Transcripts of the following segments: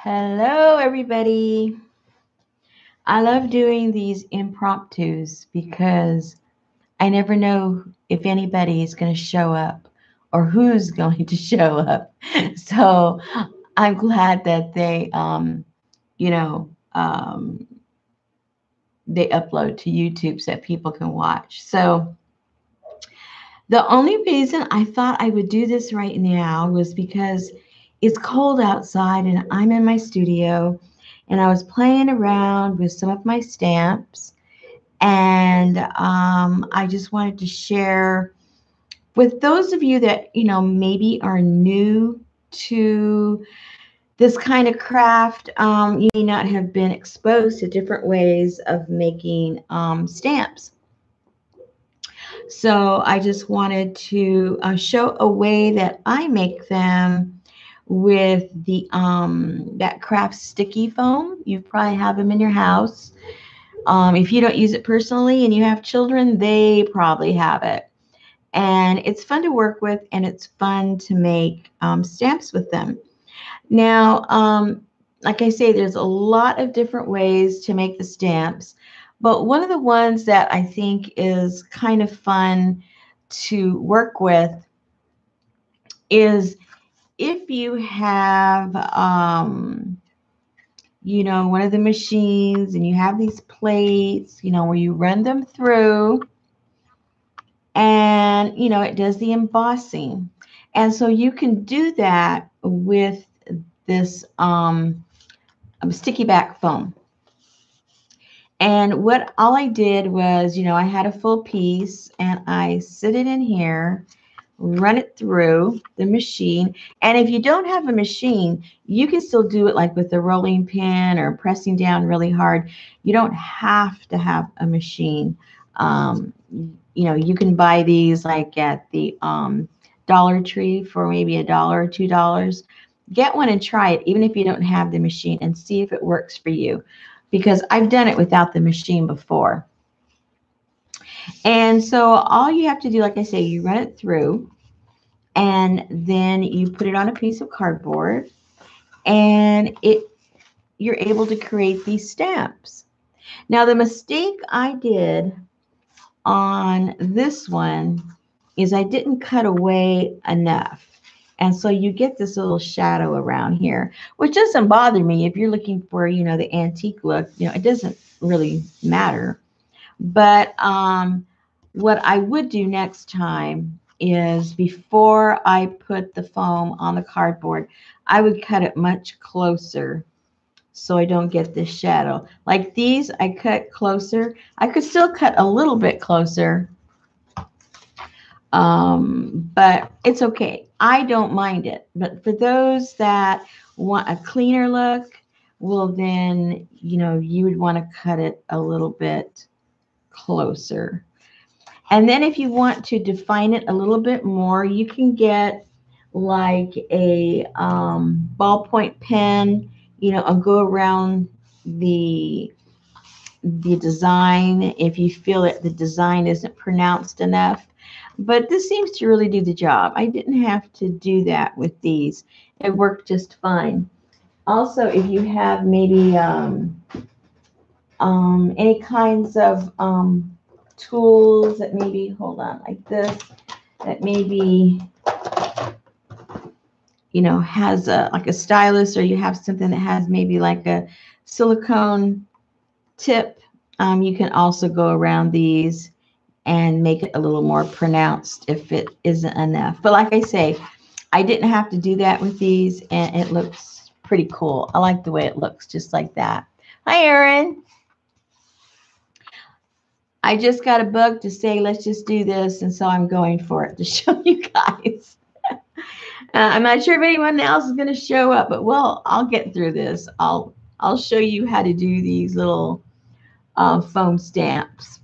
Hello, everybody. I love doing these impromptus because I never know if anybody is going to show up or who's going to show up. So I'm glad that you know, um, they upload to YouTube so that people can watch. So the only reason I thought I would do this right now was because it's cold outside and I'm in my studio and I was playing around with some of my stamps and I just wanted to share with those of you that, maybe are new to this kind of craft. You may not have been exposed to different ways of making stamps. So I just wanted to show a way that I make them with the that craft sticky foam. You probably have them in your house. If you don't use it personally and you have children, they probably have it. And it's fun to work with and it's fun to make stamps with them. Now, like I say, there's a lot of different ways to make the stamps, but one of the ones that I think is kind of fun to work with is if you have, one of the machines and you have these plates, where you run them through and, it does the embossing. And so you can do that with this sticky back foam. And what all I did was, I had a full piece and I sit it in here, run it through the machine. And if you don't have a machine, you can still do it like with a rolling pin or pressing down really hard. You don't have to have a machine. You can buy these like at the Dollar Tree for maybe $1 or $2. Get one and try it, even if you don't have the machine, and see if it works for you. Because I've done it without the machine before. And so all you have to do, like I say, you run it through and then you put it on a piece of cardboard and you're able to create these stamps. Now, the mistake I did on this one is I didn't cut away enough. And so you get this little shadow around here, which doesn't bother me if you're looking for, the antique look. It doesn't really matter. But what I would do next time is before I put the foam on the cardboard, I would cut it much closer so I don't get this shadow. Like these, I cut closer. I could still cut a little bit closer, but it's okay. I don't mind it. But for those that want a cleaner look, well, then, you would want to cut it a little bit closer. And then if you want to define it a little bit more, you can get like a ballpoint pen, and go around the design if you feel that the design isn't pronounced enough. But this seems to really do the job. I didn't have to do that with these. It worked just fine. Also, if you have maybe any kinds of tools that maybe, hold on, like this, that maybe, has like a stylus, or you have something that has maybe like a silicone tip, you can also go around these and make it a little more pronounced if it isn't enough. But like I say, I didn't have to do that with these, and it looks pretty cool. I like the way it looks, just like that. Hi, Erin. I just got a bug to say, let's just do this, and so I'm going for it to show you guys. I'm not sure if anyone else is going to show up, but well, I'll get through this. I'll show you how to do these little foam stamps.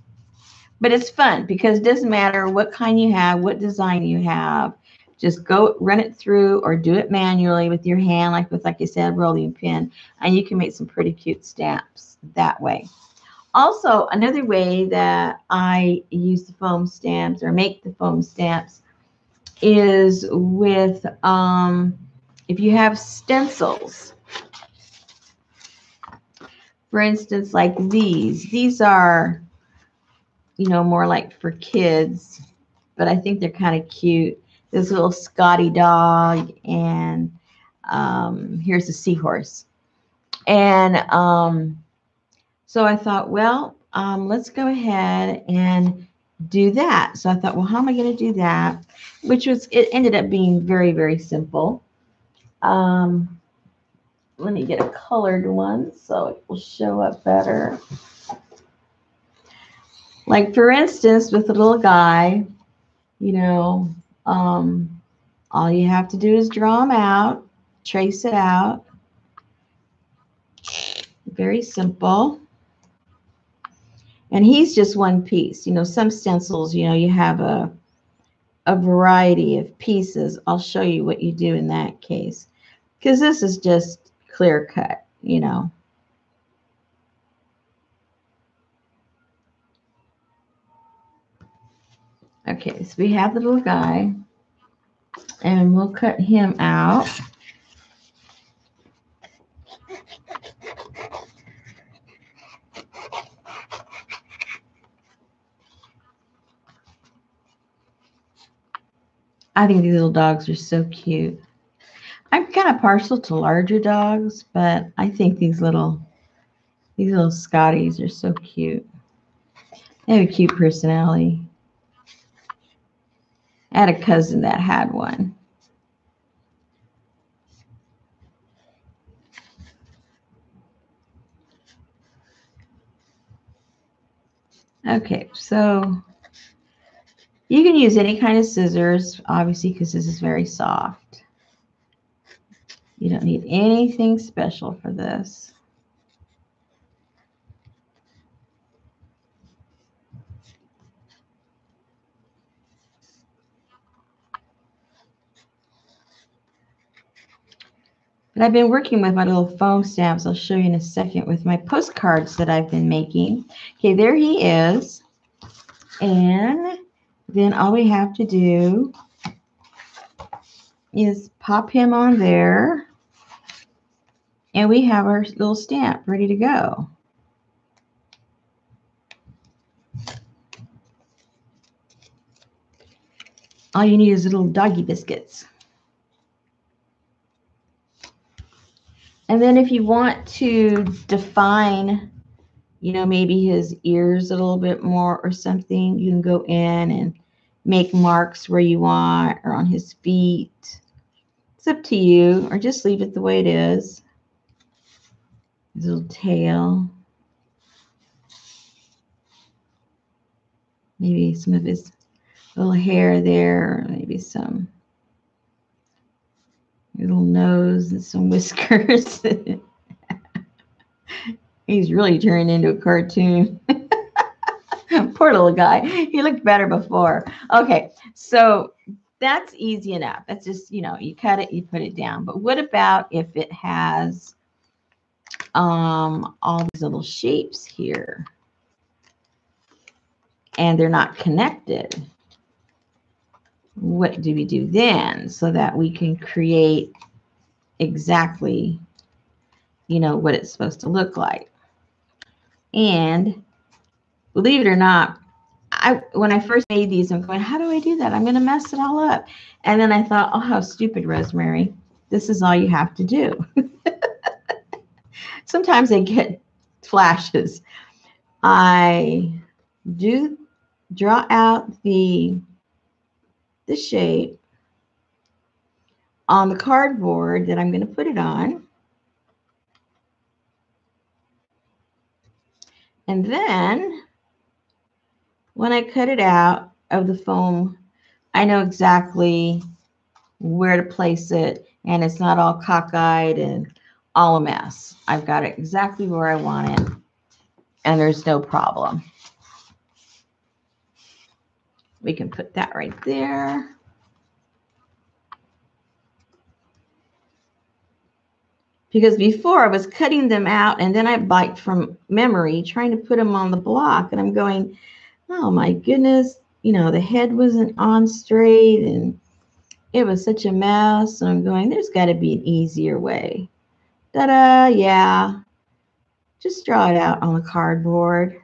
But it's fun because it doesn't matter what kind you have, what design you have. Just go run it through or do it manually with your hand, like I said, rolling pin, and you can make some pretty cute stamps that way. Also, another way that I use the foam stamps or make the foam stamps is with if you have stencils. For instance, like these are, you know, more like for kids, but I think they're kind of cute. This little Scotty dog, and here's a seahorse. And so I thought, well, let's go ahead and do that. So I thought, well, how am I going to do that? Which was, it ended up being very, very simple. Let me get a colored one so it will show up better. Like, for instance, with the little guy, you know, all you have to do is draw him out, trace it out. Very simple. And he's just one piece. You know, some stencils, you know, you have a variety of pieces. I'll show you what you do in that case, because this is just clear cut, you know. Okay, so we have the little guy, and we'll cut him out. I think these little dogs are so cute. I'm kind of partial to larger dogs, but I think these little Scotties are so cute. They have a cute personality. I had a cousin that had one. Okay, so you can use any kind of scissors, obviously, because this is very soft. You don't need anything special for this. But I've been working with my little foam stamps. I'll show you in a second with my postcards that I've been making. Okay, there he is. And then all we have to do is pop him on there. And we have our little stamp ready to go. All you need is little doggy biscuits. And then if you want to define, you know, maybe his ears a little bit more or something, you can go in and make marks where you want, or on his feet. It's up to you, or just leave it the way it is. His little tail. Maybe some of his little hair there, or maybe some little nose and some whiskers. He's really turned into a cartoon. Poor little guy. He looked better before. Okay, so that's easy enough. That's just, you know, you cut it, you put it down. But what about if it has all these little shapes here and they're not connected? What do we do then so that we can create exactly, you know, what it's supposed to look like? And believe it or not, when I first made these, I'm going, how do I do that? I'm going to mess it all up. And then I thought, oh, how stupid, Rosemary. This is all you have to do. Sometimes I get flashes. I do draw out the shape on the cardboard that I'm going to put it on. And then when I cut it out of the foam, I know exactly where to place it, and it's not all cockeyed and all a mess. I've got it exactly where I want it, and there's no problem. We can put that right there. Because before I was cutting them out, and then I biked from memory trying to put them on the block, and I'm going, oh my goodness, you know, the head wasn't on straight, and it was such a mess. And I'm going, there's got to be an easier way. Ta-da, yeah. Just draw it out on the cardboard.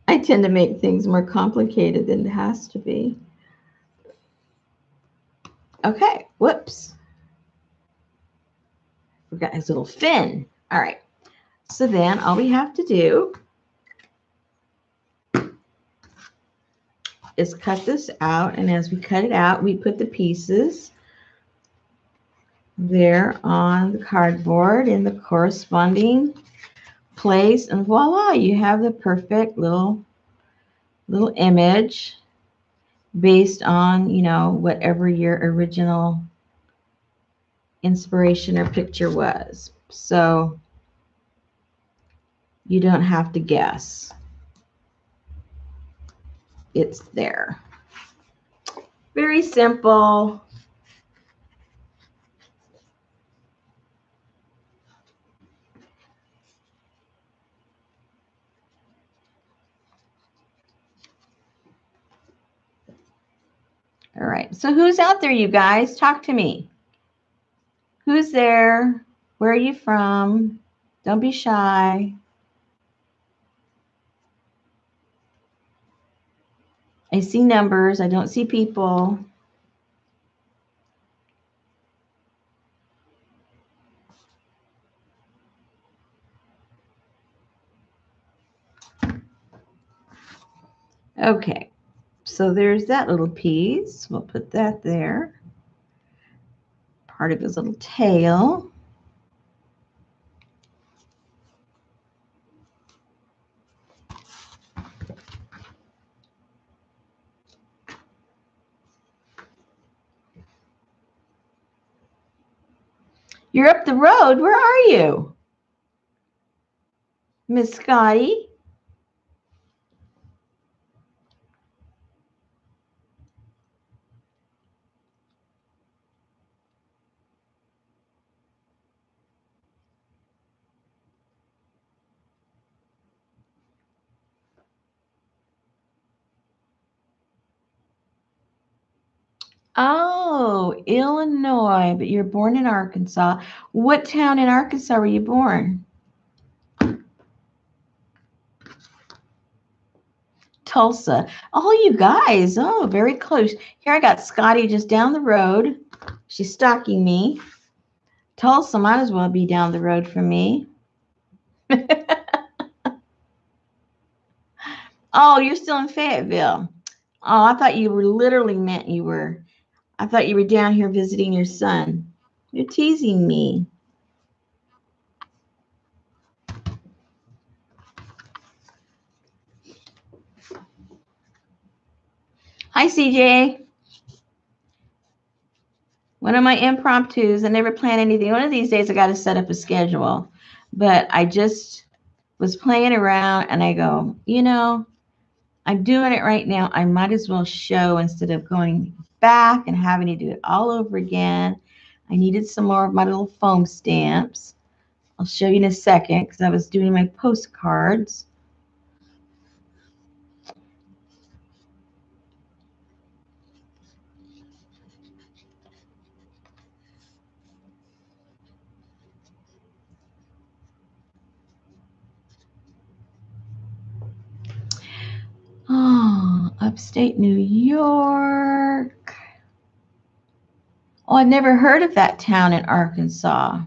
I tend to make things more complicated than it has to be. Okay, whoops. Forgot his little fin. All right, so then all we have to do is cut this out, and as we cut it out, we put the pieces there on the cardboard in the corresponding place, and voila, you have the perfect little image based on, you know, whatever your original inspiration or picture was. So you don't have to guess. It's there. Very simple. All right. So who's out there, you guys? Talk to me. Who's there? Where are you from? Don't be shy. I see numbers. I don't see people. Okay. So there's that little piece. We'll put that there. Part of his little tail. You're up the road. Where are you? Miss Scotty? Oh, Illinois, but you're born in Arkansas. What town in Arkansas were you born? Tulsa. Oh, you guys. Oh, very close. Here I got Scotty just down the road. She's stalking me. Tulsa might as well be down the road from me. Oh, you're still in Fayetteville. Oh, I thought you were literally meant you were. I thought you were down here visiting your son. You're teasing me. Hi, CJ. One of my impromptus. I never plan anything. One of these days I got to set up a schedule. But I just was playing around and I go, you know, I'm doing it right now. I might as well show instead of going back and having to do it all over again. I needed some more of my little foam stamps. I'll show you in a second because I was doing my postcards. Oh, upstate New York. Oh, I've never heard of that town in Arkansas.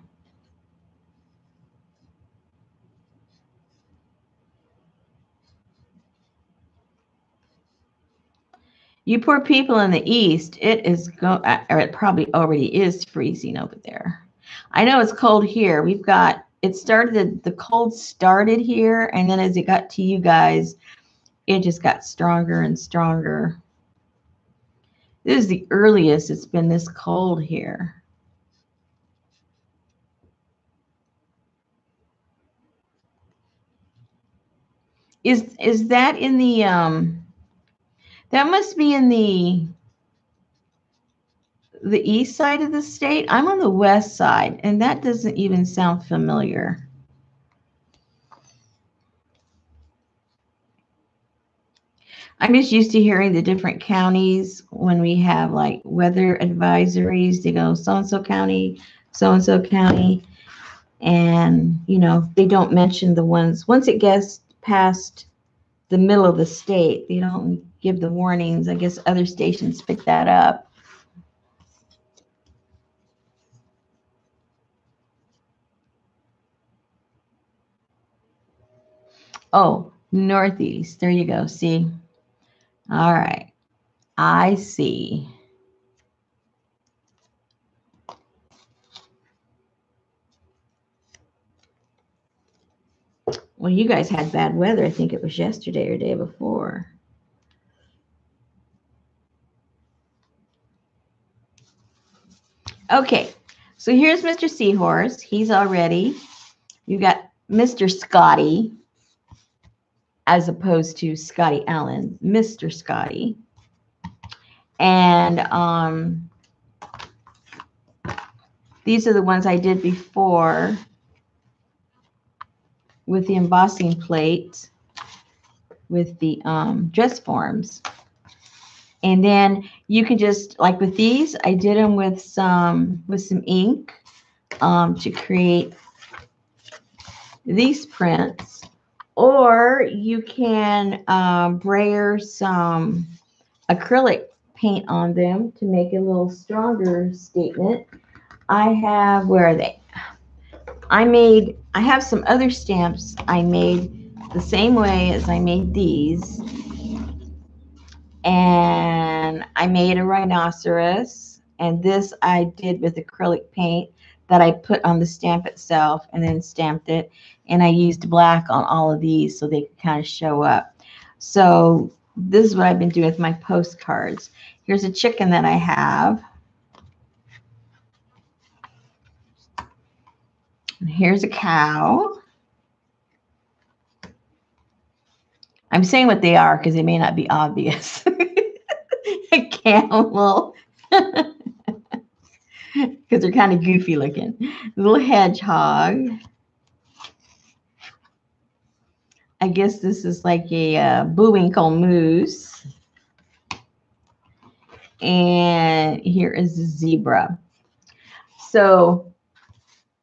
You poor people in the east, it is or it probably already is freezing over there. I know it's cold here. We've got it started the cold started here, and then as it got to you guys, it just got stronger and stronger. This is the earliest it's been this cold here. Is that in the that must be in the east side of the state? I'm on the west side, and that doesn't even sound familiar. I'm just used to hearing the different counties when we have like weather advisories. They go so and so county, and you know they don't mention the ones once it gets past the middle of the state. They don't give the warnings. I guess other stations pick that up. Oh, Northeast. There you go. See? All right. I see. Well, you guys had bad weather. I think it was yesterday or day before. Okay. So here's Mr. Seahorse. He's all ready. You got Mr. Scotty as opposed to Scotty Allen, Mr. Scotty. And these are the ones I did before with the embossing plate with the dress forms. And then you can just, like with these, I did them with some ink to create these prints. Or you can brayer some acrylic paint on them to make a little stronger statement. I have, where are they? I have some other stamps I made the same way as I made these. And I made a rhinoceros, and this I did with acrylic paint that I put on the stamp itself and then stamped it. And I used black on all of these so they could kind of show up. So this is what I've been doing with my postcards. Here's a chicken that I have. And here's a cow. I'm saying what they are because they may not be obvious. A camel. Because they're kind of goofy looking. Little hedgehog. I guess this is like a Bullwinkle moose. And here is the zebra. So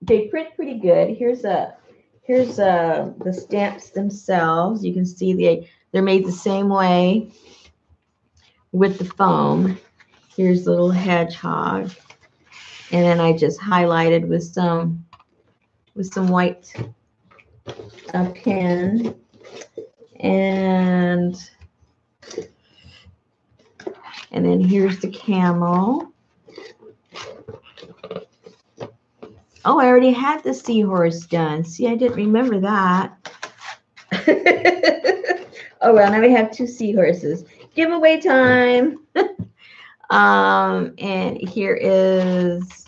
they print pretty good. Here's the stamps themselves. You can see they're made the same way with the foam. Here's the little hedgehog. And then I just highlighted with some white pen. And then here's the camel. Oh, I already had the seahorse done. See, I didn't remember that. Oh, well, now we have two seahorses. Giveaway time. And here is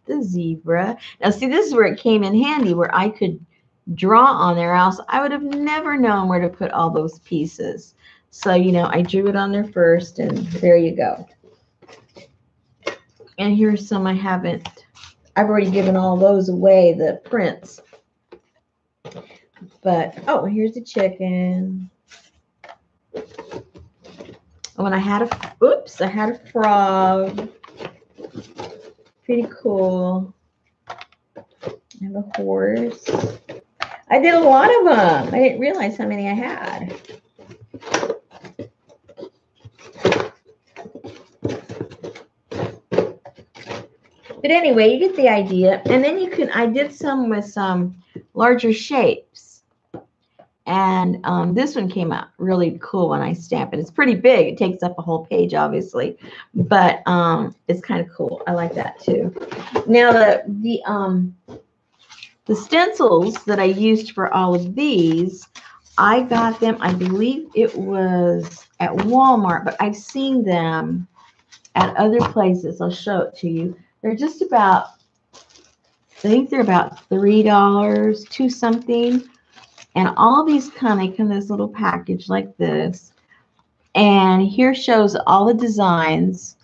the zebra. Now, see, this is where it came in handy, where I could draw on there, else I would have never known where to put all those pieces. So, you know, I drew it on there first, and there you go. And here's some I haven't. I've already given all those away, the prints. But, oh, here's the chicken. Oh, and I had a frog. Pretty cool. I have a horse. I did a lot of them. I didn't realize how many I had. But anyway, you get the idea. And then you can, I did some with some larger shapes. And this one came out really cool when I stamp it. It's pretty big. It takes up a whole page, obviously. But it's kind of cool. I like that too. Now, the stencils that I used for all of these, I got them, I believe it was at Walmart, but I've seen them at other places. I'll show it to you. They're just about, I think they're about $3, two something. And all these come in this little package like this. And here shows all the designs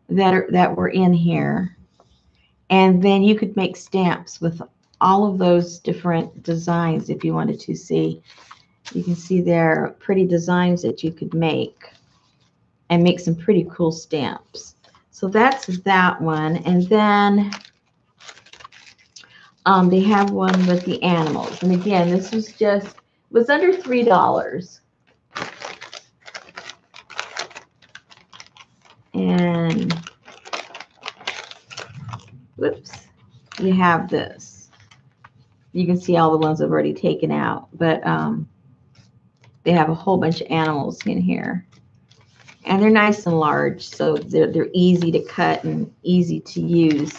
that were in here. And then you could make stamps with all of those different designs if you wanted to see. You can see there are pretty designs that you could make and make some pretty cool stamps. So that's that one. And then they have one with the animals. And again, this was just, it was under $3. And whoops, you have this. You can see all the ones I've already taken out, but they have a whole bunch of animals in here. And they're nice and large, so they're easy to cut and easy to use.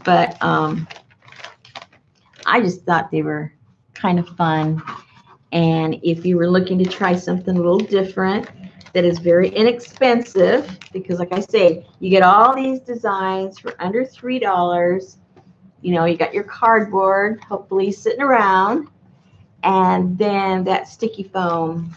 But I just thought they were kind of fun. And if you were looking to try something a little different that is very inexpensive, because like I say, you get all these designs for under $3. You know, you got your cardboard, hopefully sitting around, and then that sticky foam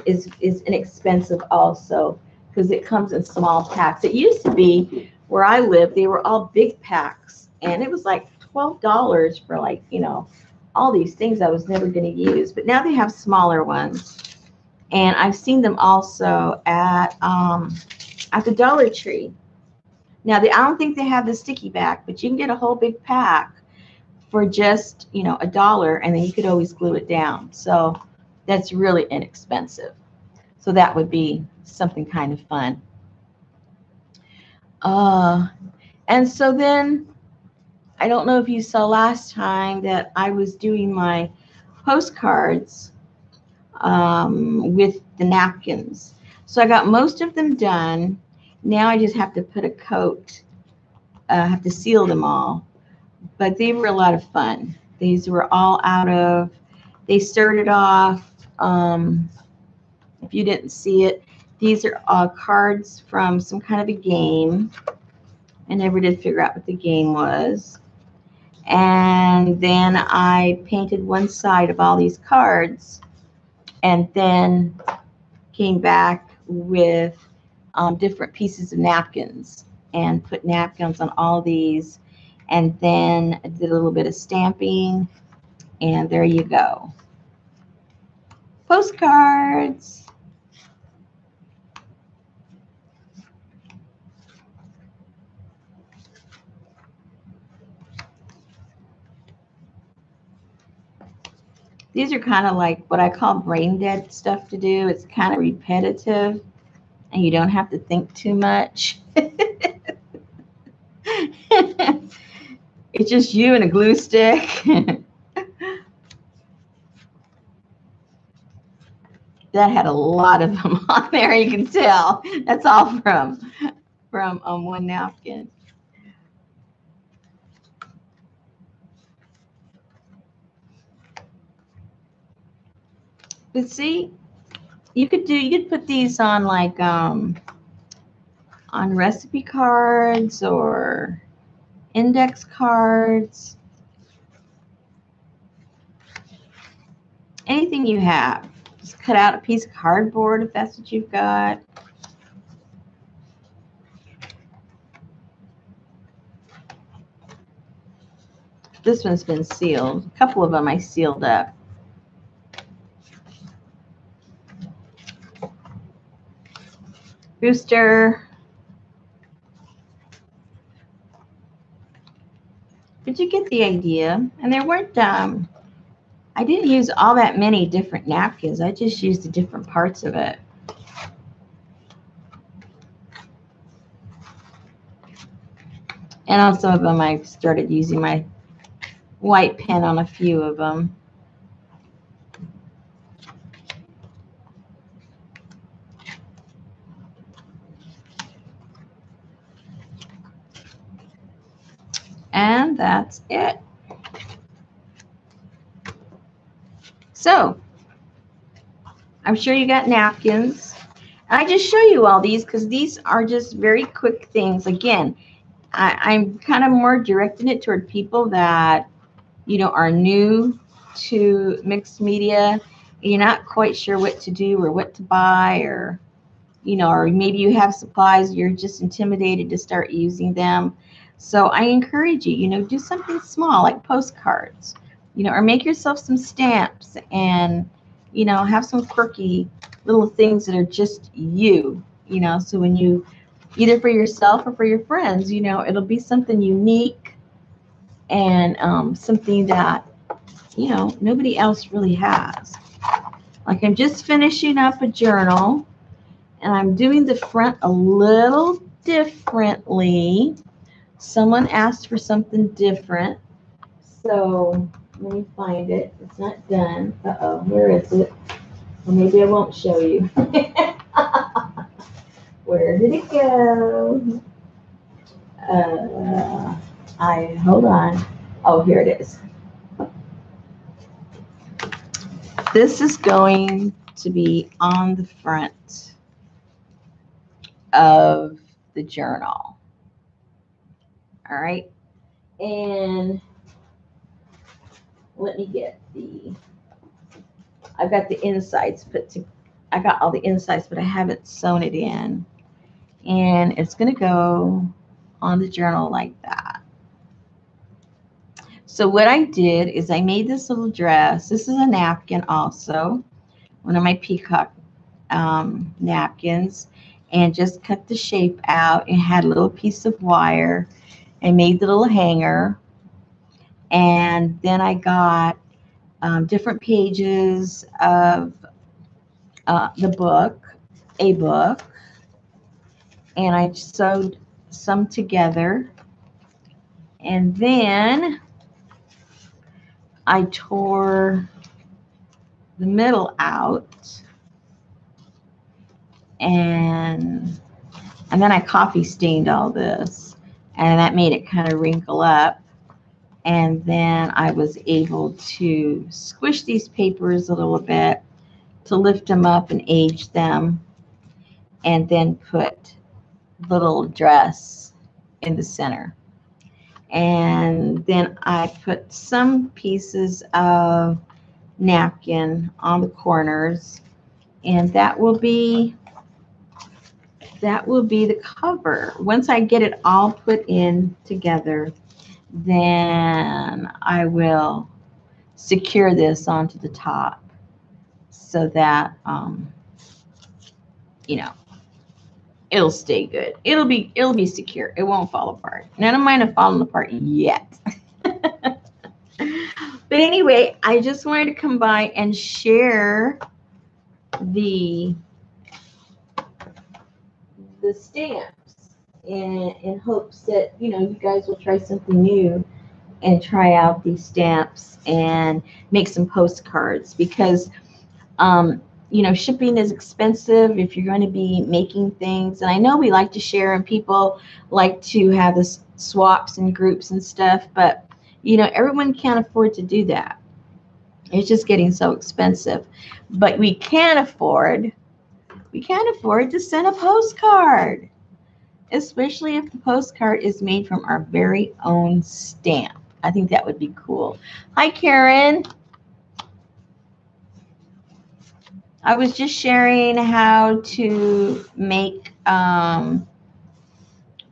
is inexpensive also because it comes in small packs. It used to be where I lived, they were all big packs, and it was like $12 for, like, you know, all these things I was never going to use. But now they have smaller ones, and I've seen them also at the Dollar Tree. Now, I don't think they have the sticky back, but you can get a whole big pack for just, you know, $1, and then you could always glue it down. So that's really inexpensive. So that would be something kind of fun. And so then, I don't know if you saw last time that I was doing my postcards with the napkins. So I got most of them done. Now I just have to put a coat. I have to seal them all. But they were a lot of fun. These were all they started off, if you didn't see it, these are cards from some kind of a game. I never did figure out what the game was. And then I painted one side of all these cards, and then came back with different pieces of napkins and put napkins on all these, and then I did a little bit of stamping, and there you go. Postcards. These are kind of like what I call brain dead stuff to do. It's kind of repetitive, and you don't have to think too much. It's just you and a glue stick. That had a lot of them on there, you can tell. That's all from one napkin. But see, you could put these on, like, on recipe cards or index cards. Anything you have. Just cut out a piece of cardboard if that's what you've got. This one's been sealed. A couple of them I sealed up. Booster. But you get the idea. And there weren't, I didn't use all that many different napkins. I just used the different parts of it. And on some of them, I started using my white pen on a few of them. And that's it. So, I'm sure you got napkins. I just show you all these because these are just very quick things. Again, I'm kind of more directing it toward people that, you know, are new to mixed media. You're not quite sure what to do or what to buy, or, you know, or maybe you have supplies, you're just intimidated to start using them. So I encourage you, you know, do something small like postcards, you know, or make yourself some stamps and You know, have some quirky little things that are just you, you know, so when you, either for yourself or for your friends, you know, it'll be something unique and something that, you know, nobody else really has. Like I'm just finishing up a journal and I'm doing the front a little differently. Someone asked for something different. So let me find it. It's not done. Uh-oh, where is it? Well, maybe I won't show you. Where did it go? Hold on. Oh, here it is. This is going to be on the front of the journal. All right. And let me get I've got the insides I got all the insides, but I haven't sewn it in. And it's going to go on the journal like that. So what I did is I made this little dress. This is a napkin also, one of my peacock napkins, and just cut the shape out and had a little piece of wire and made the little hanger. And then I got different pages of the book, a book, and I sewed some together. And then I tore the middle out, and then I coffee stained all this, and that made it kind of wrinkle up. And then I was able to squish these papers a little bit to lift them up and age them, and then put little dress in the center. And then I put some pieces of napkin on the corners, and that will be the cover. Once I get it all put in together, then I will secure this onto the top so that you know, it'll stay good. It'll be secure. It won't fall apart. None of mine have fallen apart yet. But anyway, I just wanted to come by and share the stamps in hopes that, you know, you guys will try something new and try out these stamps and make some postcards, because you know, shipping is expensive if you're going to be making things. And I know we like to share and people like to have the swaps and groups and stuff, but you know, everyone can't afford to do that. It's just getting so expensive. But we can afford to send a postcard, especially if the postcard is made from our very own stamp. I think that would be cool. Hi, Karen. I was just sharing how to make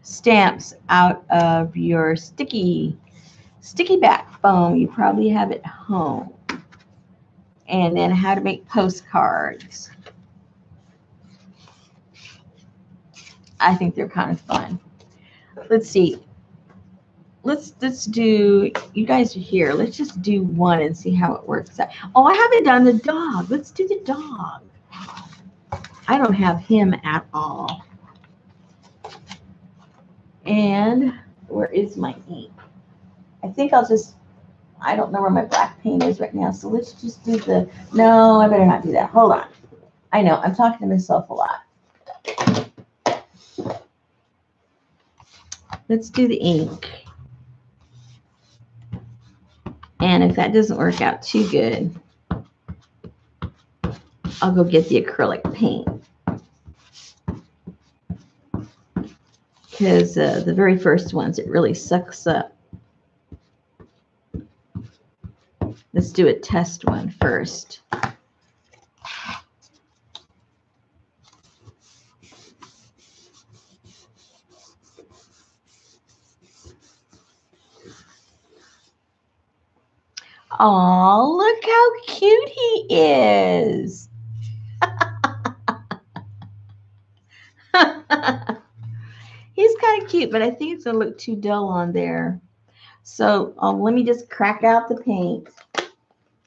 stamps out of your sticky back foam you probably have at home, and then how to make postcards. I think they're kind of fun. Let's see. Let's do, you guys are here. Let's just do one and see how it works out. Oh, I haven't done the dog. Let's do the dog. I don't have him at all. And where is my ink? I think I'll just, I don't know where my black paint is right now. So let's just do the, no, I better not do that. Hold on. I know, I'm talking to myself a lot. Let's do the ink. And if that doesn't work out too good, I'll go get the acrylic paint. Because the very first ones, it really sucks up. Let's do a test one first. Oh, look how cute he is. He's kind of cute, but I think it's going to look too dull on there. So let me just crack out the paint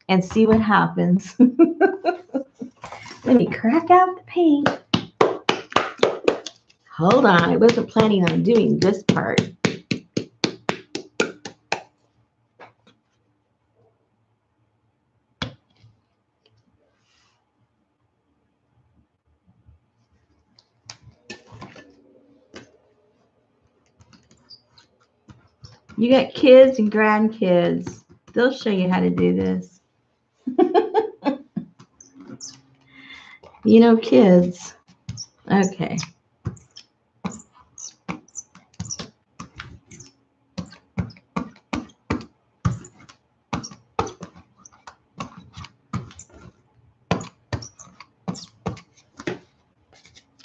and see what happens. Let me crack out the paint. Hold on, I wasn't planning on doing this part. You got kids and grandkids. They'll show you how to do this. You know, kids. Okay.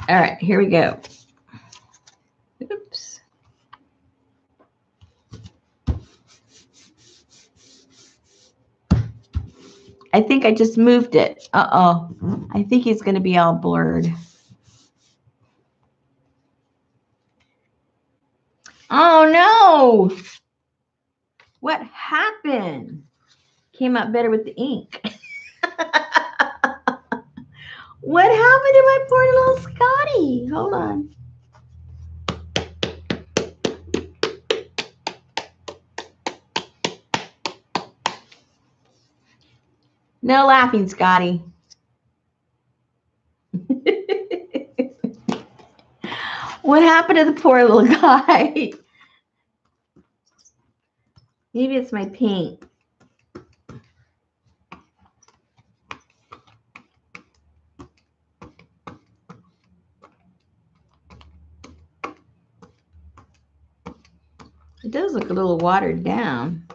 All right, here we go. Oops. I think I just moved it. Uh-oh. I think he's going to be all blurred. Oh, no. What happened? Came out better with the ink. What happened to my poor little Scotty? Hold on. No laughing, Scotty. What happened to the poor little guy? Maybe it's my paint. It does look a little watered down.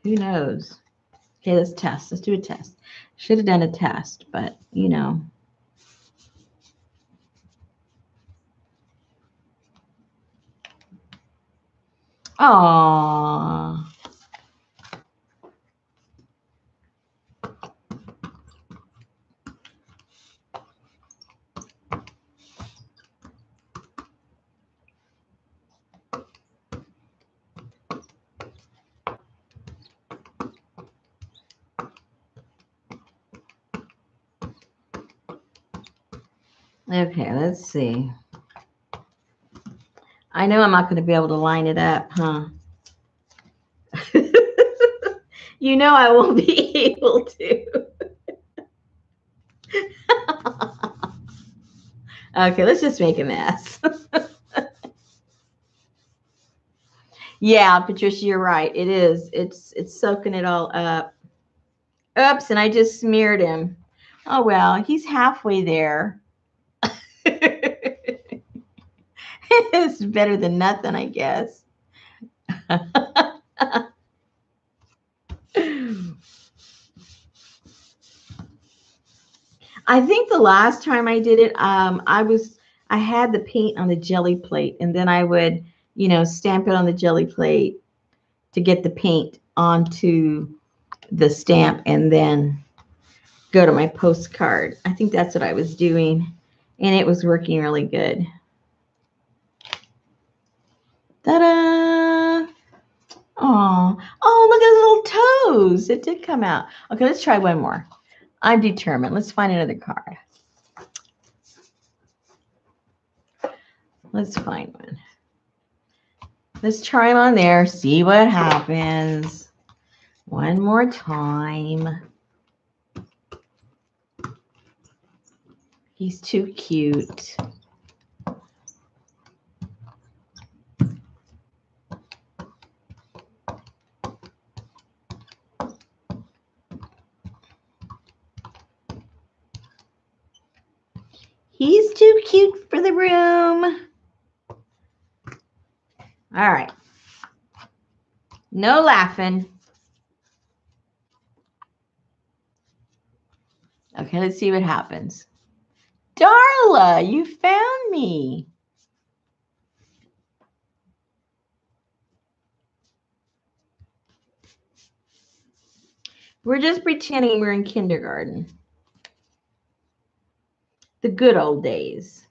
Who knows? Okay, let's test. Let's do a test. Should have done a test, but you know. Aww. Okay, let's see. I know I'm not going to be able to line it up, huh? You know I won't be able to. Okay, let's just make a mess. Yeah, Patricia, you're right. It is. It's soaking it all up. Oops, and I just smeared him. Oh, well, he's halfway there. It's better than nothing, I guess. I think the last time I did it, I had the paint on the jelly plate, and then I would, you know, stamp it on the jelly plate to get the paint onto the stamp and then go to my postcard. I think that's what I was doing, and it was working really good. Ta-da! Oh, look at his little toes. It did come out. Okay, let's try one more. I'm determined. Let's find another card. Let's find one. Let's try him on there. See what happens. One more time. He's too cute. He's too cute for the room. All right. No laughing. Okay, let's see what happens. Darla, you found me. We're just pretending we're in kindergarten. The good old days.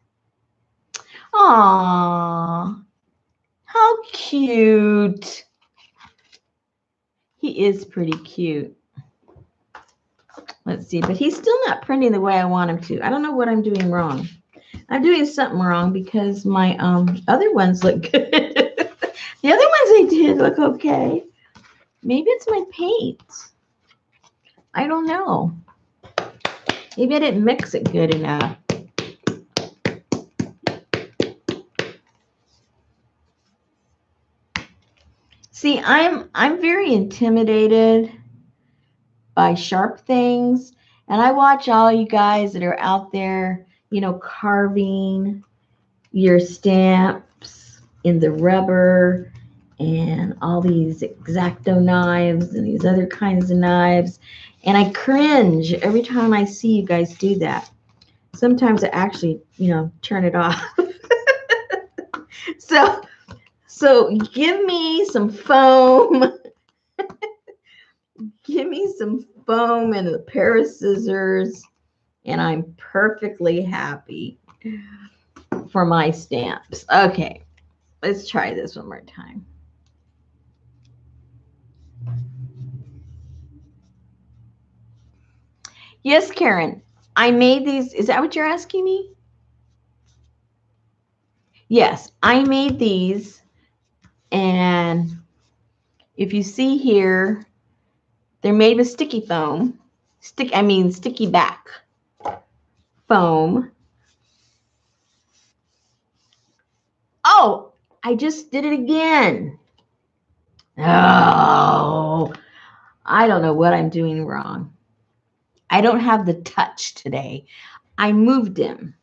Aww. How cute. He is pretty cute. Let's see, but he's still not printing the way I want him to. I don't know what I'm doing wrong. I'm doing something wrong because my other ones look good. The other ones I did look okay. Maybe it's my paint. I don't know. Maybe I didn't mix it good enough. See, I'm very intimidated by sharp things, and I watch all you guys that are out there, you know, carving your stamps in the rubber and all these X-Acto knives and these other kinds of knives, and I cringe every time I see you guys do that. Sometimes I actually, you know, turn it off. So give me some foam. Give me some foam and a pair of scissors, and I'm perfectly happy for my stamps. Okay, let's try this one more time. Yes, Karen, I made these. Is that what you're asking me? Yes, I made these, and if you see here, they're made with sticky foam. Sticky back foam. Oh, I just did it again. Oh, I don't know what I'm doing wrong. I don't have the touch today. I moved him.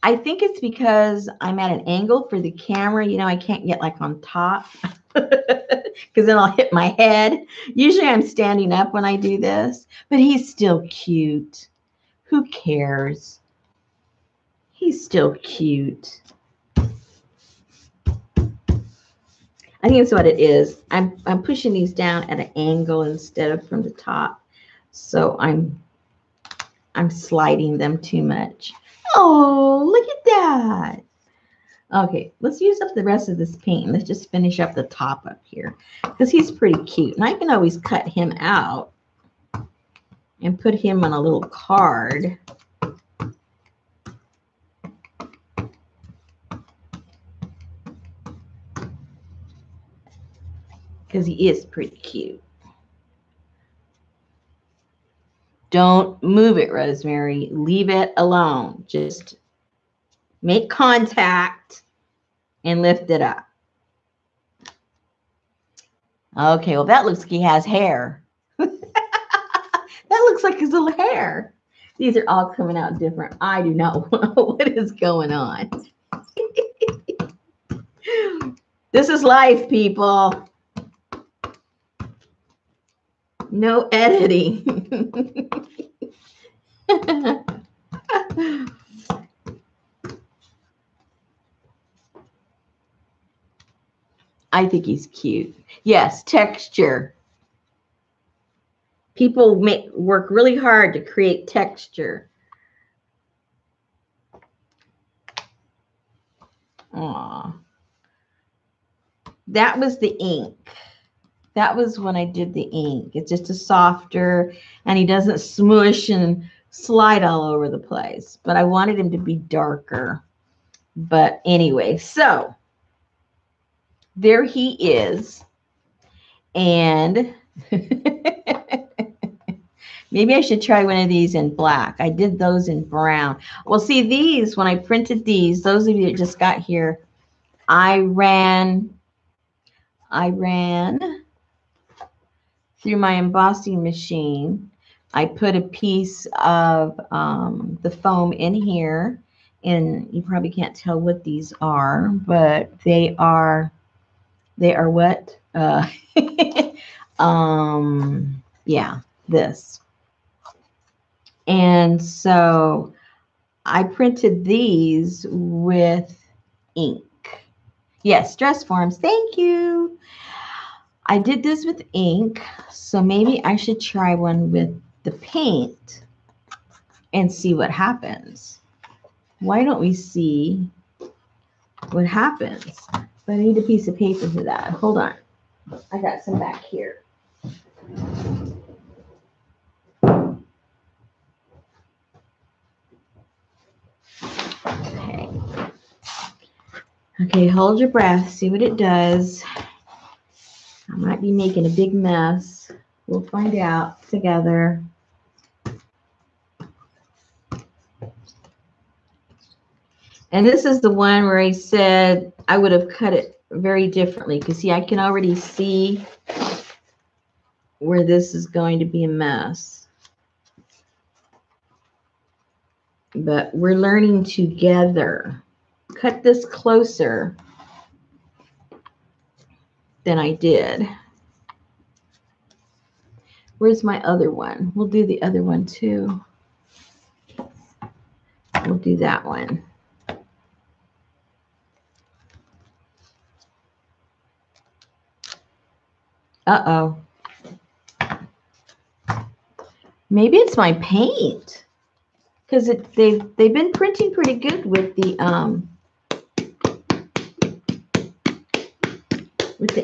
I think it's because I'm at an angle for the camera. You know, I can't get like on top because then I'll hit my head. Usually I'm standing up when I do this, but he's still cute. Who cares? He's still cute. I think that's what it is. I'm pushing these down at an angle instead of from the top. So I'm sliding them too much. Oh, look at that. Okay, let's use up the rest of this paint. Let's just finish up the top up here because he's pretty cute. And I can always cut him out and put him on a little card. Because he is pretty cute. Don't move it, Rosemary. Leave it alone. Just make contact and lift it up. Okay, well, that looks like he has hair. That looks like his little hair. These are all coming out different. I do not know what is going on. This is life, people. No editing. I think he's cute. Yes, texture. People work really hard to create texture. Aw. That was the ink. That was when I did the ink. It's just a softer, and he doesn't smush and slide all over the place. But I wanted him to be darker. But anyway, so there he is. And maybe I should try one of these in black. I did those in brown. Well, see, these, when I printed these, those of you that just got here, I ran through my embossing machine. I put a piece of the foam in here, and you probably can't tell what these are, but they are what? Yeah, this. And so I printed these with ink. Yes, dress forms. Thank you. I did this with ink, so maybe I should try one with the paint and see what happens. Why don't we see what happens? But I need a piece of paper for that. Hold on. I got some back here. Okay. Okay, hold your breath. See what it does. I might be making a big mess. We'll find out together. And this is the one where I said I would have cut it very differently. Because, see, I can already see where this is going to be a mess. But we're learning together. Cut this closer than I did. Where's my other one? We'll do the other one too. We'll do that one. Uh-oh. Maybe it's my paint. Because they've been printing pretty good with the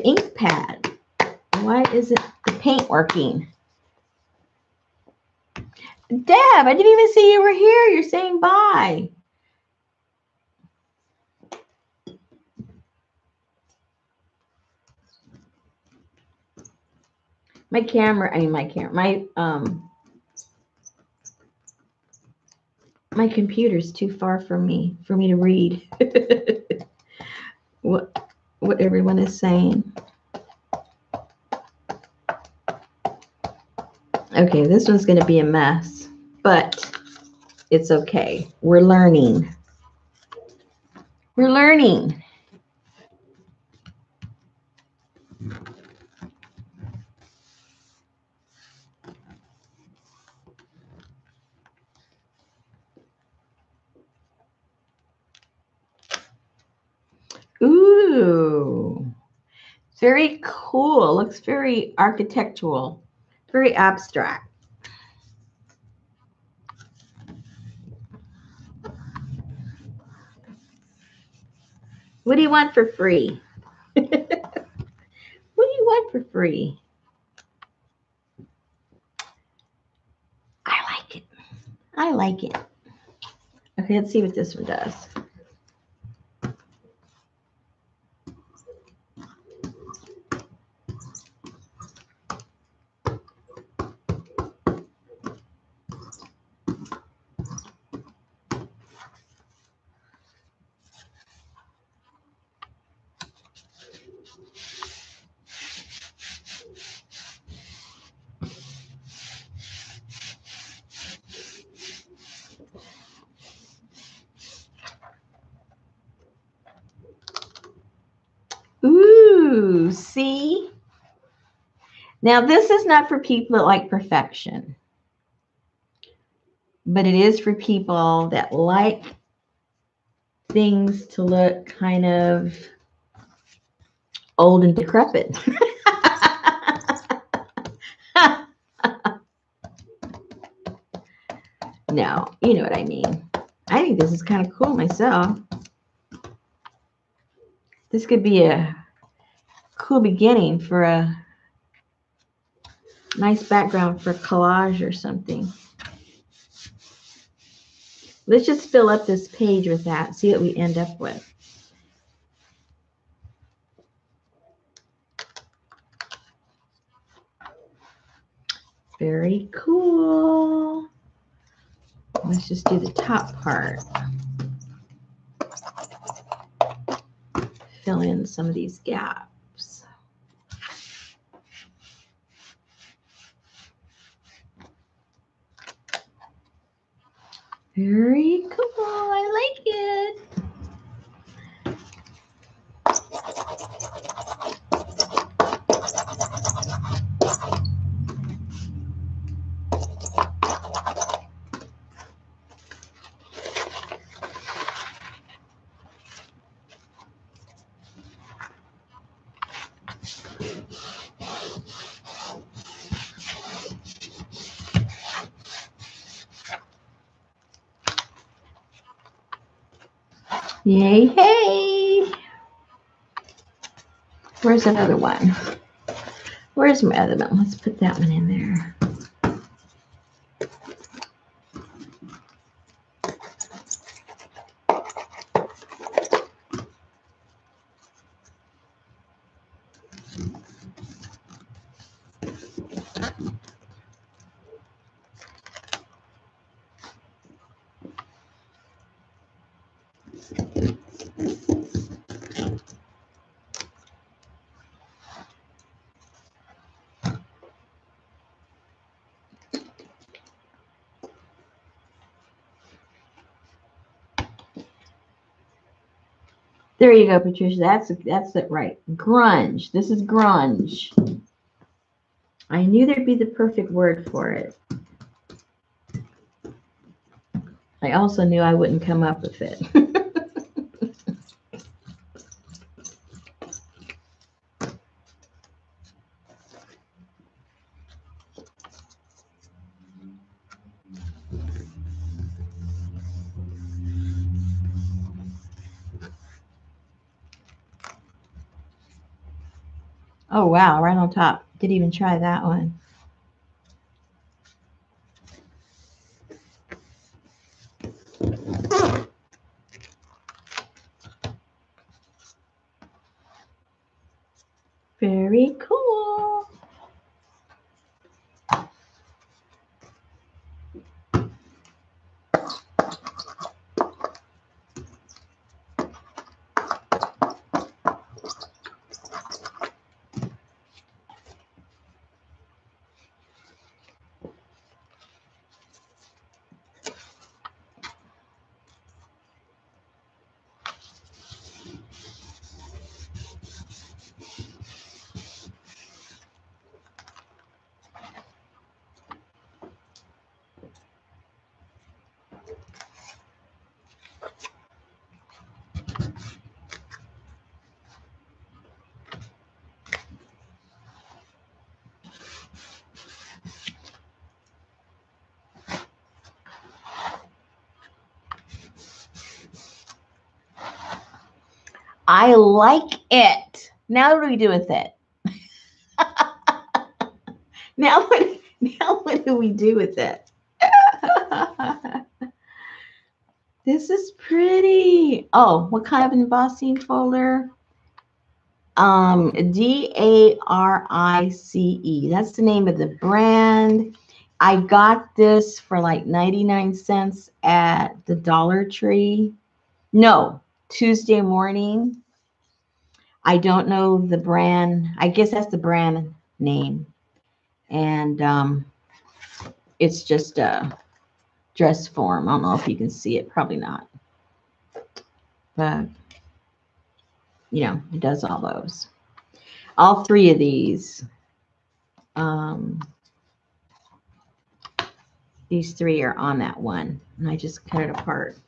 ink pad. Why isn't the paint working? Deb, I didn't even see you were here. You're saying bye. My computer's too far from me for me to read what everyone is saying. Okay, this one's going to be a mess, but it's okay. We're learning. We're learning. Ooh, very cool. Looks very architectural, very abstract. What do you want for free? What do you want for free? I like it. I like it. Okay, let's see what this one does. Ooh, see? Now, this is not for people that like perfection, but it is for people that like things to look kind of old and decrepit. No, you know what I mean. I think this is kind of cool myself. This could be a cool beginning for a nice background for collage or something. Let's just fill up this page with that, see what we end up with. Very cool. Let's just do the top part. Fill in some of these gaps. Very cool. I like it. Yay, hey. Where's another one? Where's my other one? Let's put that one in there. There you go, Patricia. That's it, right. Grunge. This is grunge. I knew there'd be the perfect word for it. I also knew I wouldn't come up with it. Oh, wow, right on top. Didn't even try that one. Very cool. I like it. Now what do we do with it? Now what do we do with it? This is pretty. Oh, what kind of embossing folder? DARICE. That's the name of the brand. I got this for like 99 cents at the Dollar Tree. No, Tuesday morning. I don't know the brand. I guess that's the brand name. And it's just a dress form. I don't know if you can see it. Probably not. But, you know, it does all those. All three of these. These three are on that one. And I just cut it apart.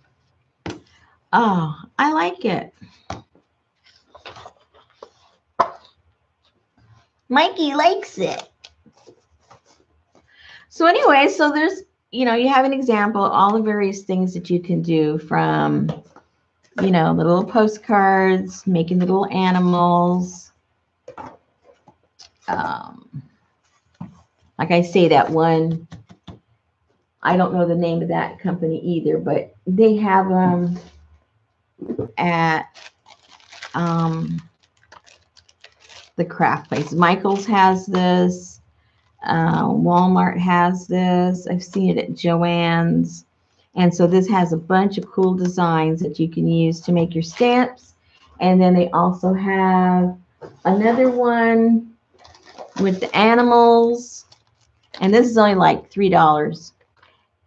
Oh, I like it. Mikey likes it. So anyway, so there's, you know, you have an example, all the various things that you can do from, you know, the little postcards, making the little animals. Like I say, that one, I don't know the name of that company either, but they have them at the craft place. Michael's has this. Walmart has this. I've seen it at Joann's. And so this has a bunch of cool designs that you can use to make your stamps. And then they also have another one with the animals. And this is only like $3.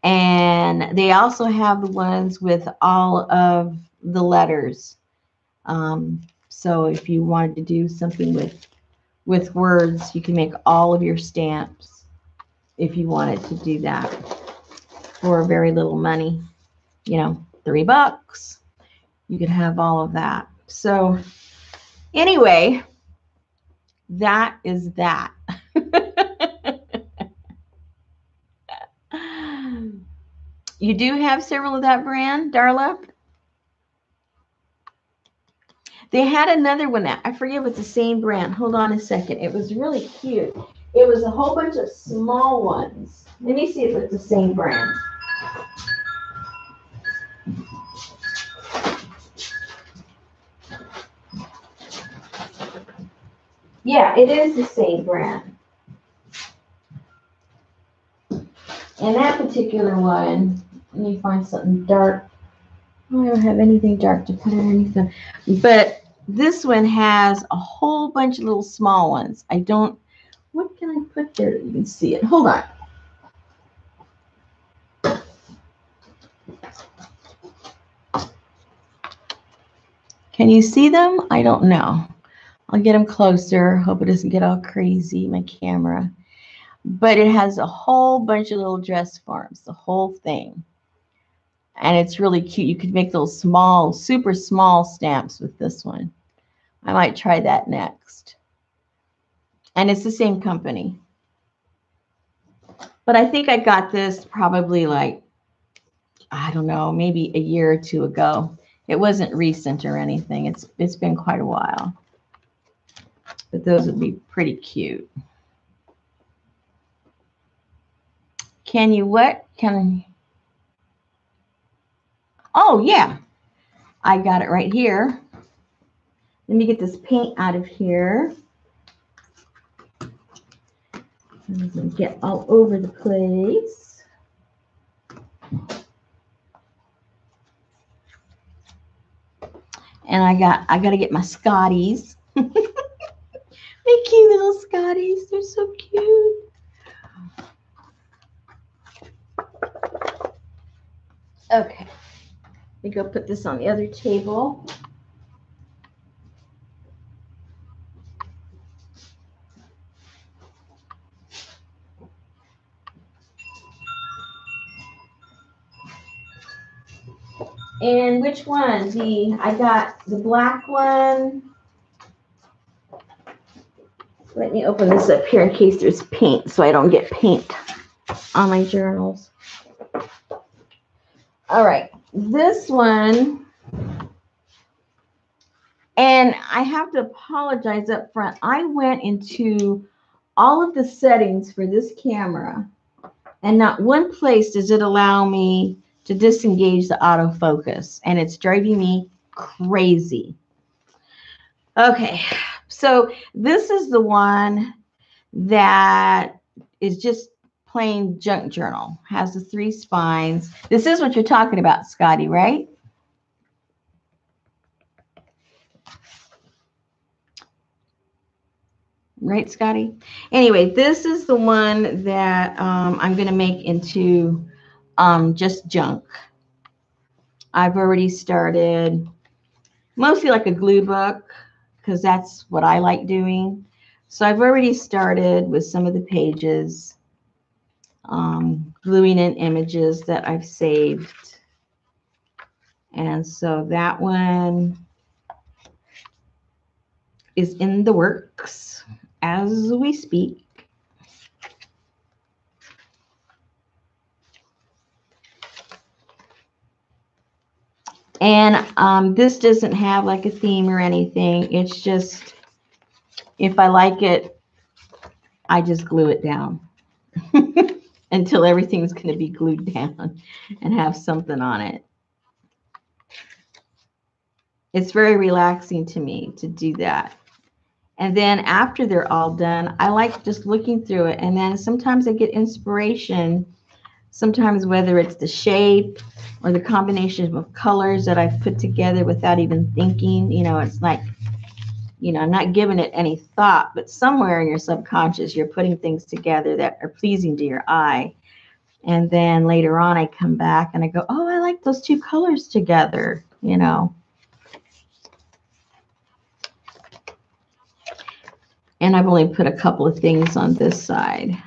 And they also have the ones with all of the letters. So if you wanted to do something with words, you can make all of your stamps if you wanted to do that for very little money. You know, $3. You could have all of that. So anyway, that is that. You do have several of that brand, Darla? They had another one that I forget if it's the same brand. Hold on a second. It was really cute. It was a whole bunch of small ones. Let me see if it's the same brand. Yeah, it is the same brand. And that particular one, let me find something dark. Oh, I don't have anything dark to put underneath them. But this one has a whole bunch of little small ones. I don't, what can I put there that you can see it? Hold on. Can you see them? I don't know. I'll get them closer. Hope it doesn't get all crazy, my camera. But it has a whole bunch of little dress forms, the whole thing. And it's really cute. You could make those small, super small stamps with this one. I might try that next. And it's the same company. But I think I got this probably like, I don't know, maybe a year or two ago. It wasn't recent or anything. It's been quite a while. But those would be pretty cute. Can you what? Oh, yeah. I got it right here. Let me get this paint out of here. It doesn't get all over the place. And I got to get my Scotties. My cute little Scotties. They're so cute. Okay. Let me go put this on the other table. And which one? I got the black one. Let me open this up here in case there's paint so I don't get paint on my journals. All right, this one, and I have to apologize up front. I went into all of the settings for this camera, and not one place does it allow me to disengage the autofocus, and it's driving me crazy. Okay, so this is the one that is just plain junk journal. Has the 3 spines. This is what you're talking about, Scotty, right? Right, Scotty? Anyway, this is the one that I'm going to make into just junk. I've already started mostly like a glue book because that's what I like doing. So I've already started with some of the pages, gluing in images that I've saved. And so that one is in the works as we speak. And this doesn't have like a theme or anything. It's just, if I like it, I just glue it down until everything's going to be glued down and have something on it. It's very relaxing to me to do that. And then after they're all done, I like just looking through it. And then sometimes I get inspiration, sometimes whether it's the shape or the combination of colors that I've put together without even thinking. You know, it's like, you know, I'm not giving it any thought, but somewhere in your subconscious, you're putting things together that are pleasing to your eye. And then later on, I come back and I go, oh, I like those 2 colors together, you know. And I've only put a couple of things on this side.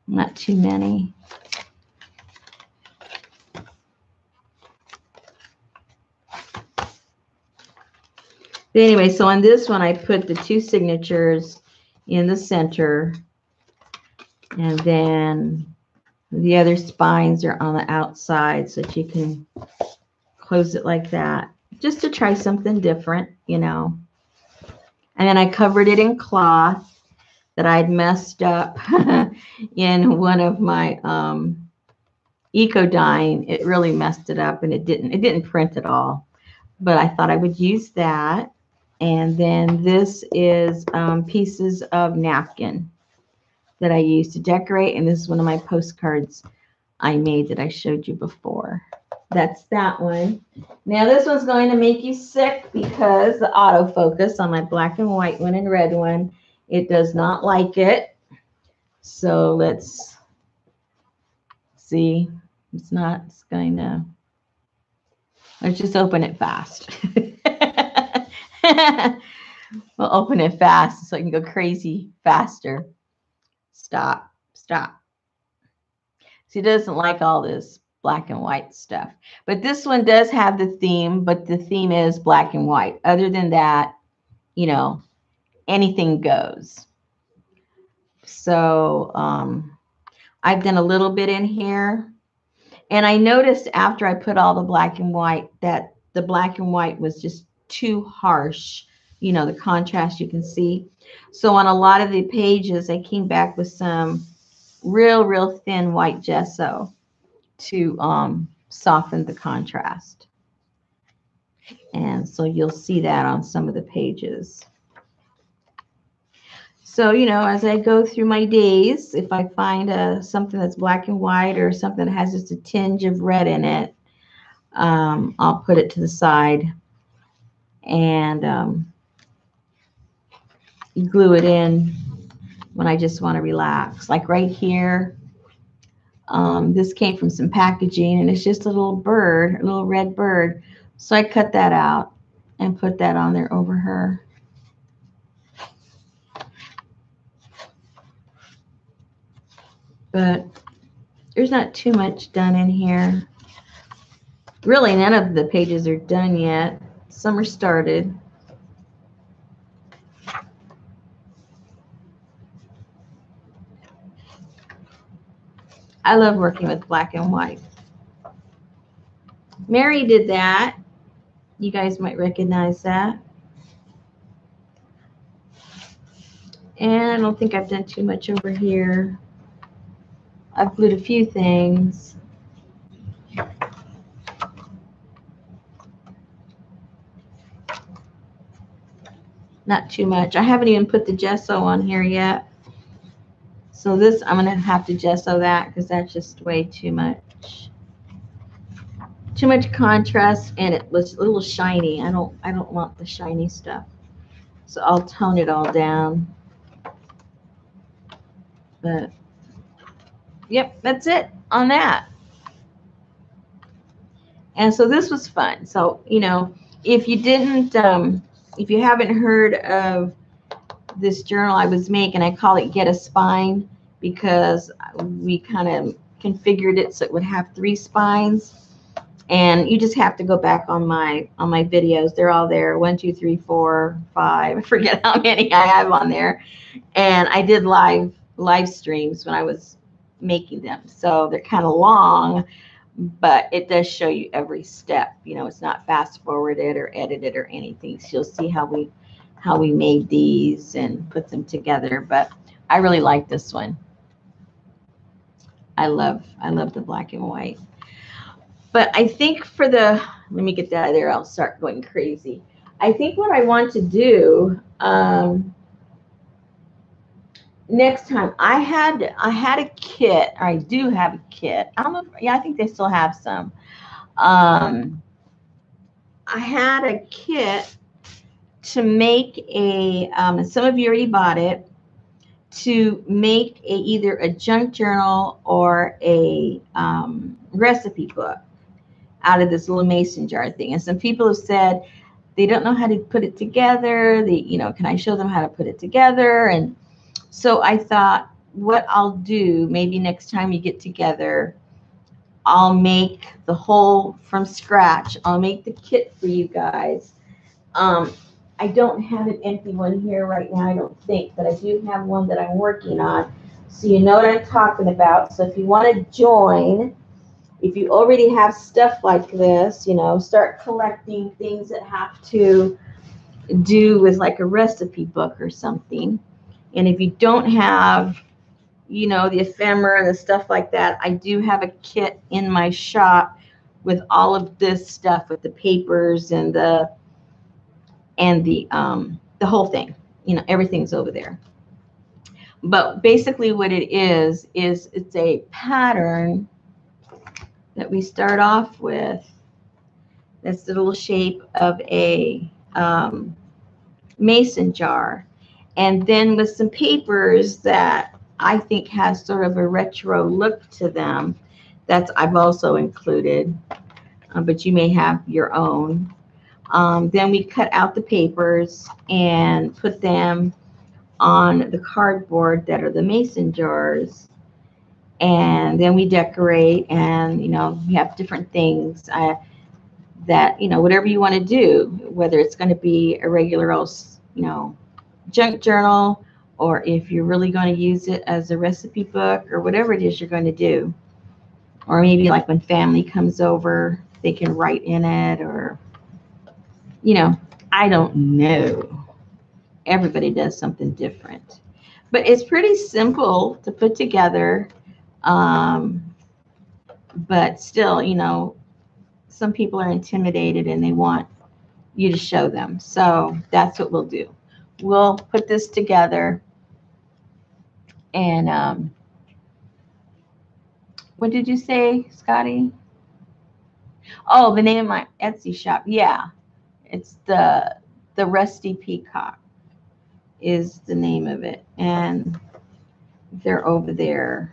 Not too many. But anyway, so on this one, I put the 2 signatures in the center. And then the other spines are on the outside so that you can close it like that, just to try something different, you know. And then I covered it in cloth that I'd messed up in one of my eco dyeing. It really messed it up, and it didn't print at all. But I thought I would use that. And then this is pieces of napkin that I used to decorate, and this is one of my postcards I made that I showed you before. That's that one. Now this one's going to make you sick because the autofocus on my black and white one and red one, it does not like it. So let's see. It's going to, let's just open it fast. We'll open it fast so I can go crazy faster. Stop. See, it doesn't like all this black and white stuff. But this one does have the theme, but the theme is black and white. Other than that, you know, anything goes. So I've done a little bit in here. And I noticed after I put all the black and white that the black and white was just too harsh. You know, the contrast you can see. So on a lot of the pages, I came back with some real thin white gesso to soften the contrast. And so you'll see that on some of the pages. So, you know, as I go through my days, if I find something that's black and white or something that has just a tinge of red in it, I'll put it to the side and glue it in when I just want to relax. Like right here, this came from some packaging, and it's just a little bird, a little red bird. So I cut that out and put that on there over her. But there's not too much done in here. Really, none of the pages are done yet. Some are started. I love working with black and white. Mary did that. You guys might recognize that. And I don't think I've done too much over here. I've glued a few things. Not too much. I haven't even put the gesso on here yet. So this, I'm going to have to gesso that because that's just way too much. Too much contrast, and it was a little shiny. I don't want the shiny stuff. So I'll tone it all down. But yep, that's it on that. And so this was fun. So, you know, if you didn't, if you haven't heard of this journal I was making, I call it Get a Spine because we kind of configured it so it would have 3 spines. And you just have to go back on my videos. They're all there. 1, 2, 3, 4, 5. I forget how many I have on there. And I did live streams when I was making them. So they're kind of long, but it does show you every step. You know, it's not fast forwarded or edited or anything. So you'll see how we made these and put them together. But I really like this one. I love the black and white. But I think for the, let me get that out of there. I'll start going crazy. I think what I want to do next time, I had a kit, or I do have a kit. I don't know. Yeah, I think they still have some. I had a kit to make a, some of you already bought it, to make either a junk journal or a recipe book out of this little mason jar thing. And some people have said they don't know how to put it together. You know, can I show them how to put it together? And so I thought what I'll do, maybe next time we get together, I'll make the whole from scratch. I'll make the kit for you guys. I don't have an empty one here right now, I don't think, but I do have one that I'm working on. So you know what I'm talking about. So if you want to join, if you already have stuff like this, you know, start collecting things that have to do with like a recipe book or something. And if you don't have, you know, the ephemera and the stuff like that, I do have a kit in my shop with all of this stuff, with the papers and the whole thing. You know, everything's over there. But basically what it is it's a pattern that we start off with. That's the little shape of a mason jar. And then with some papers that I think has sort of a retro look to them, that's I've also included, but you may have your own. Then we cut out the papers and put them on the cardboard that are the mason jars. And then we decorate, and you know, we have different things that, you know, whatever you want to do, whether it's going to be a regular old, you know, junk journal, or if you're really going to use it as a recipe book, or whatever it is you're going to do. Or maybe like when family comes over, they can write in it, or, you know, I don't know. Everybody does something different. But it's pretty simple to put together. But still, you know, some people are intimidated and they want you to show them. So that's what we'll do. We'll put this together. And what did you say, Scotty? Oh, the name of my Etsy shop. Yeah, it's the Rusty Peacock is the name of it, and they're over there.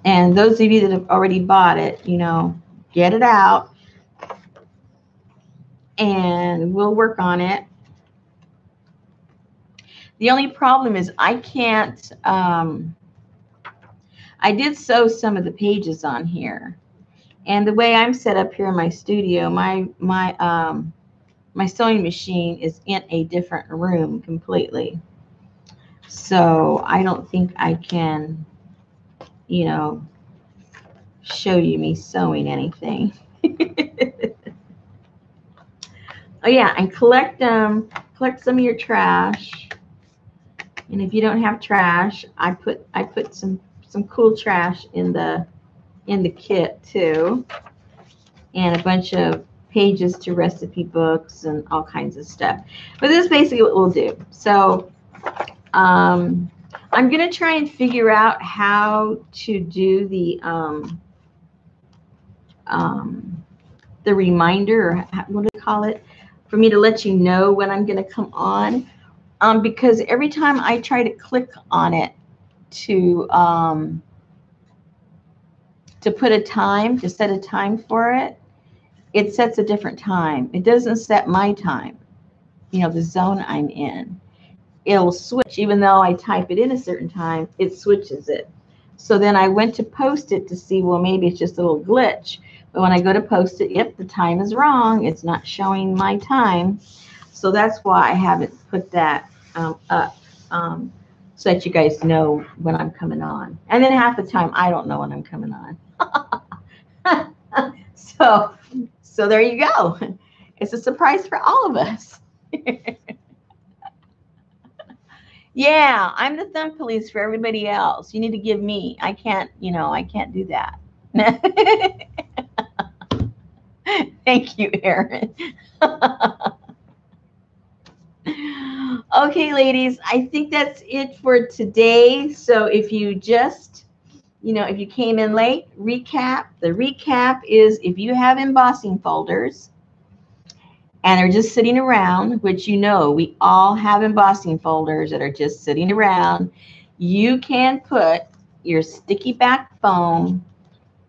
And those of you that have already bought it, you know, get it out, and we'll work on it. The only problem is I can't. I did sew some of the pages on here, and the way I'm set up here in my studio, my sewing machine is in a different room completely. So I don't think I can, you know, show you me sewing anything. Oh yeah, and collect some of your trash. And if you don't have trash, I put some cool trash in the kit too, and a bunch of pages to recipe books and all kinds of stuff. But this is basically what we'll do. So I'm gonna try and figure out how to do the reminder, or what do you call it, for me to let you know when I'm gonna come on. Because every time I try to click on it to put a time, to set a time for it, it sets a different time. It doesn't set my time, you know, the zone I'm in. It'll switch, even though I type it in a certain time, it switches it. So then I went to post it to see, well, maybe it's just a little glitch. But when I go to post it, yep, the time is wrong. It's not showing my time. So that's why I haven't put that up, so that you guys know when I'm coming on. And then half the time, I don't know when I'm coming on. So there you go. It's a surprise for all of us. Yeah, I'm the thumb police for everybody else. You need to give me. I can't, you know, I can't do that. Thank you, Erin. Okay, ladies, I think that's it for today. So if you just, you know, if you came in late, recap. The recap is, if you have embossing folders and they're just sitting around, which, you know, we all have embossing folders that are just sitting around, you can put your sticky back foam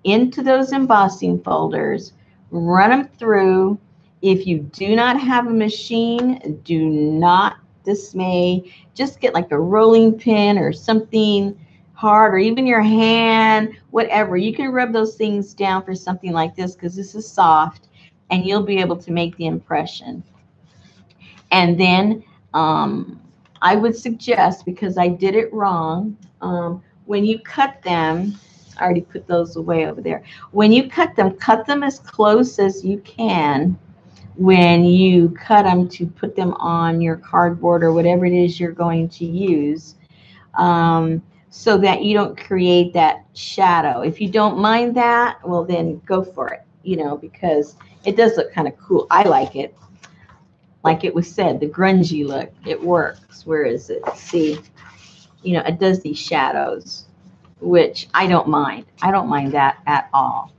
into those embossing folders, run them through. If you do not have a machine, do not dismay. Just get like a rolling pin or something hard, or even your hand, whatever. You can rub those things down for something like this, because this is soft, and you'll be able to make the impression. And then I would suggest, because I did it wrong, when you cut them, I already put those away over there. When you cut them as close as you can when you cut them to put them on your cardboard or whatever it is you're going to use, so that you don't create that shadow. If you don't mind that, well, then go for it, because it does look kind of cool. I like it. Like it was said, the grungy look, it works. Where is it? See, it does these shadows, which I don't mind. I don't mind that at all.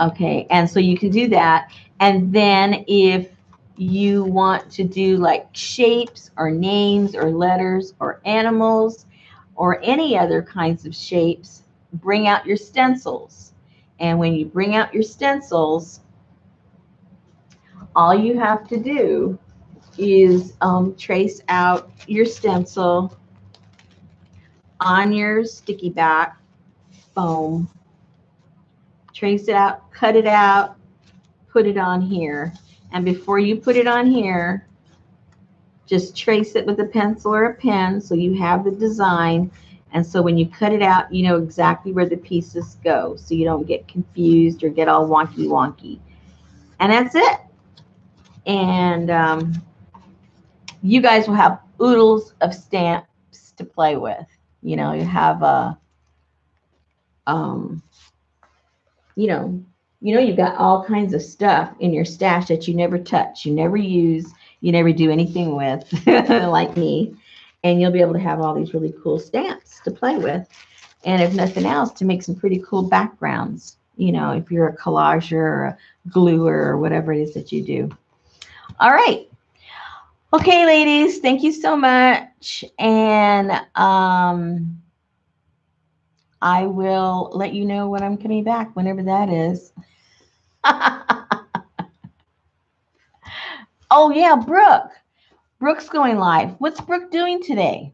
Okay, and so you can do that. And then if you want to do like shapes or names or letters or animals or any other kinds of shapes, bring out your stencils. And when you bring out your stencils, all you have to do is trace out your stencil on your sticky back foam. Trace it out, cut it out, put it on here. And before you put it on here, just trace it with a pencil or a pen so you have the design. And so when you cut it out, you know exactly where the pieces go, so you don't get confused or get all wonky wonky. And that's it. And you guys will have oodles of stamps to play with. You have a, you've got all kinds of stuff in your stash that you never touch, you never use, you never do anything with, like me. And you'll be able to have all these really cool stamps to play with. And if nothing else, to make some pretty cool backgrounds, if you're a collager or a gluer or whatever it is that you do. All right. Okay, ladies, thank you so much. And I will let you know when I'm coming back, whenever that is. Oh, yeah, Brooke. Brooke's going live. What's Brooke doing today?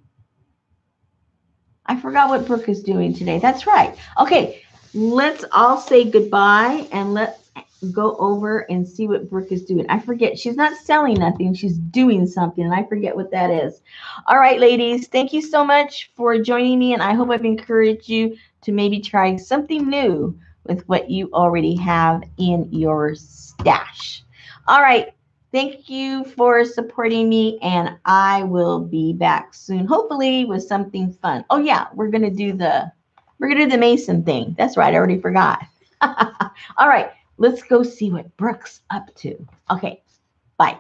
I forgot what Brooke is doing today. That's right. Okay, let's all say goodbye and let's go over and see what Brooke is doing. I forget. She's not selling nothing. She's doing something, and I forget what that is. All right, ladies, thank you so much for joining me, and I hope I've encouraged you to maybe try something new with what you already have in your stash. All right. Thank you for supporting me, and I will be back soon, hopefully with something fun. Oh yeah, we're gonna do the Mason thing. That's right, I already forgot. All right, let's go see what Brooke's up to. Okay, bye.